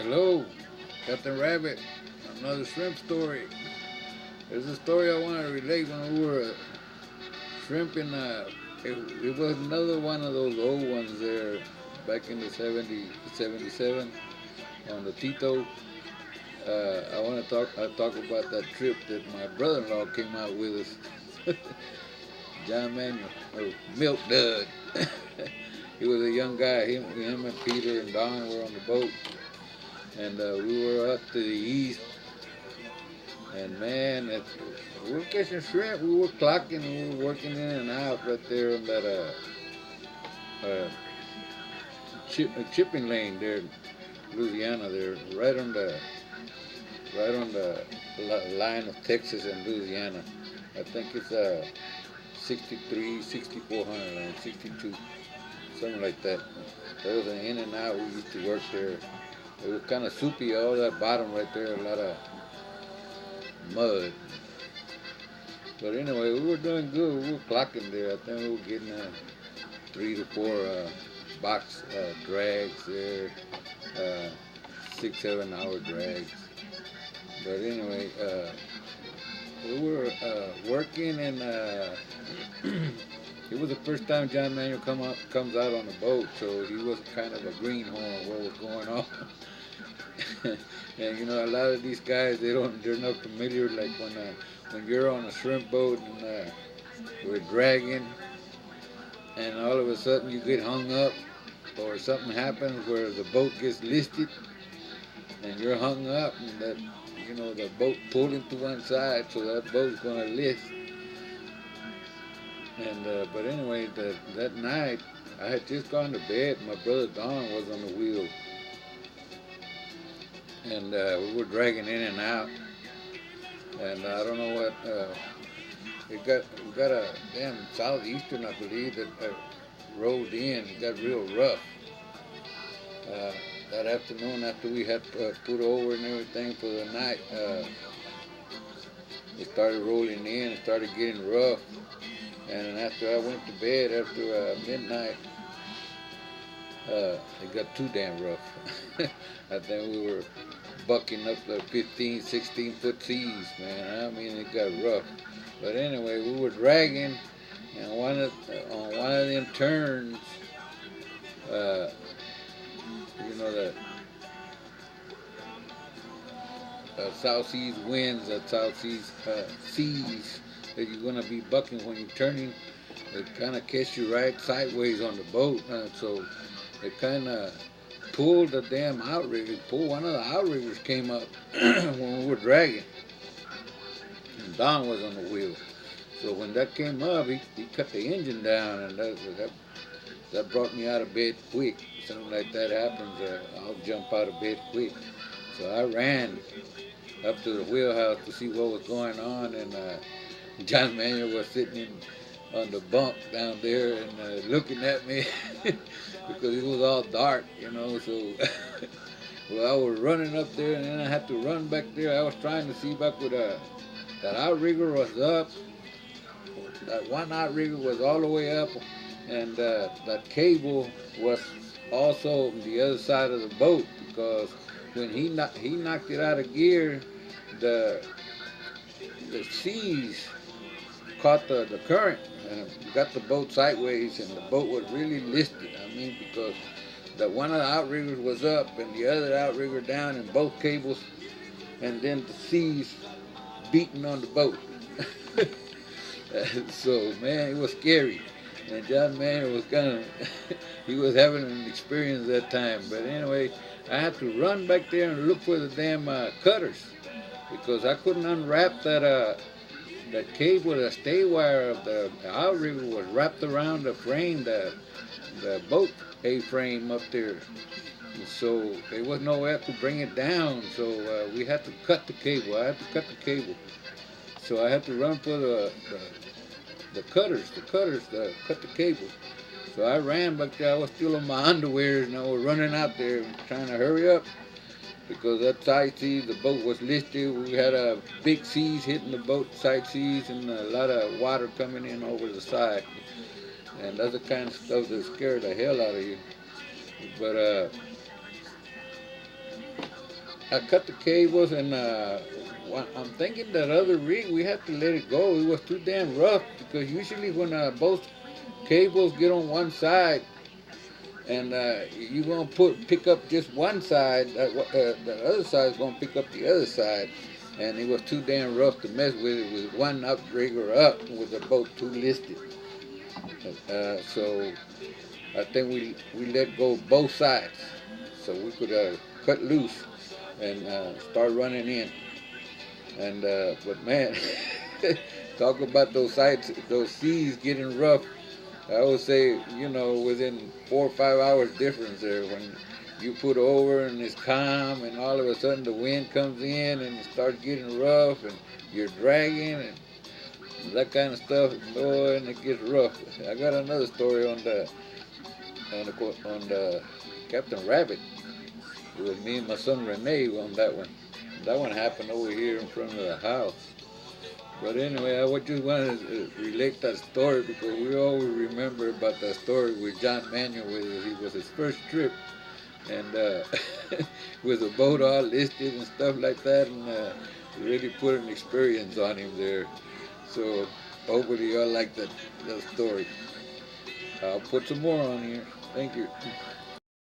Hello, Captain Rabbit. Another shrimp story. There's a story I want to relate when we were shrimping. It was another one of those old ones there back in the 70, 77 on the Tito. I want to talk about that trip that my brother-in-law came out with us. John Manuel, or Milk Dud. He was a young guy. Him and Peter and Don were on the boat, and we were up to the east. And man, we were catching shrimp. We were clocking. We were working in and out right there on that chipping lane there, Louisiana. There, right on the line of Texas and Louisiana. I think it's 63, 6400, and 62, something like that. There was an in and out. We used to work there. It was kind of soupy, all that bottom right there, a lot of mud. But anyway, we were doing good. We were clocking there. I think we were getting 3 to 4 box drags there, 6, 7 hour drags. But anyway, we were working, and it was the first time John Manuel comes out on the boat, so he was kind of a greenhorn on what was going on. And you know, a lot of these guys, they're not familiar, like when you're on a shrimp boat and we're dragging, and all of a sudden you get hung up, or something happens where the boat gets listed and you're hung up, and that, you know, the boat pulled into one side, so that boat's gonna list. And but anyway, that night I had just gone to bed. My brother Don was on the wheel, and we were dragging in and out. And I don't know what we got a damn southeastern, I believe, that rolled in. It got real rough that afternoon after we had put over and everything for the night. It started rolling in. It started getting rough. And after I went to bed after midnight, it got too damn rough. I think we were bucking up the 15, 16-foot seas, man. I mean, it got rough. But anyway, we were dragging, and on one of them turns, you know, the South Seas winds, that South Seas seas that you're going to be bucking when you're turning, it kind of catch you right sideways on the boat. So it kind of pulled the damn outrigger. One of the outriggers came up when we were dragging, and Don was on the wheel. So when that came up, he cut the engine down, and that brought me out of bed quick. Something like that happens, I'll jump out of bed quick. So I ran up to the wheelhouse to see what was going on, and John Manuel was sitting on the bunk down there and looking at me because it was all dark, you know. So well, I was running up there, and then I had to run back there. I was trying to see back where that outrigger was up. That one outrigger was all the way up, and that cable was also on the other side of the boat, because when he knocked it out of gear, the seas caught the current and got the boat sideways, and the boat was really listed. I mean, because that one of the outriggers was up and the other outrigger down, and both cables, and then the seas beating on the boat. So man, it was scary. And John Manuel was he was having an experience that time. But anyway, I had to run back there and look for the damn cutters, because I couldn't unwrap that cable. The stay wire of the outrigger was wrapped around the frame, the boat A-frame up there. And so there was nowhere to bring it down. So we had to cut the cable. I had to cut the cable. So I had to run for the cutters to cut the cable. So I ran back there. I was still in my underwear, and I was running out there trying to hurry up, because that side seas, the boat was listed. We had big seas hitting the boat side seas, and a lot of water coming in over the side. And that's the kind of stuff that scared the hell out of you. But I cut the cables, and I'm thinking that other rig we had to let it go. It was too damn rough, because usually when both cables get on one side, and you're gonna pick up just one side, the other side's gonna pick up the other side, and it was too damn rough to mess with. It was one outrigger up with the boat two listed, so I think we let go both sides, so we could cut loose and start running in. And but man, talk about those sides, those seas getting rough. I would say, within 4 or 5 hours difference there, when you put over and it's calm, and all of a sudden the wind comes in and it starts getting rough, and you're dragging and that kind of stuff. Oh, and it gets rough. I got another story on the Captain Rabbit. It was me and my son Renee on that one. That one happened over here in front of the house. But anyway, I just wanted to relate that story, because we always remember about that story with John Manuel. It was his first trip, and with the boat all listed and stuff like that, and really put an experience on him there. So hopefully y'all like that story. I'll put some more on here. Thank you.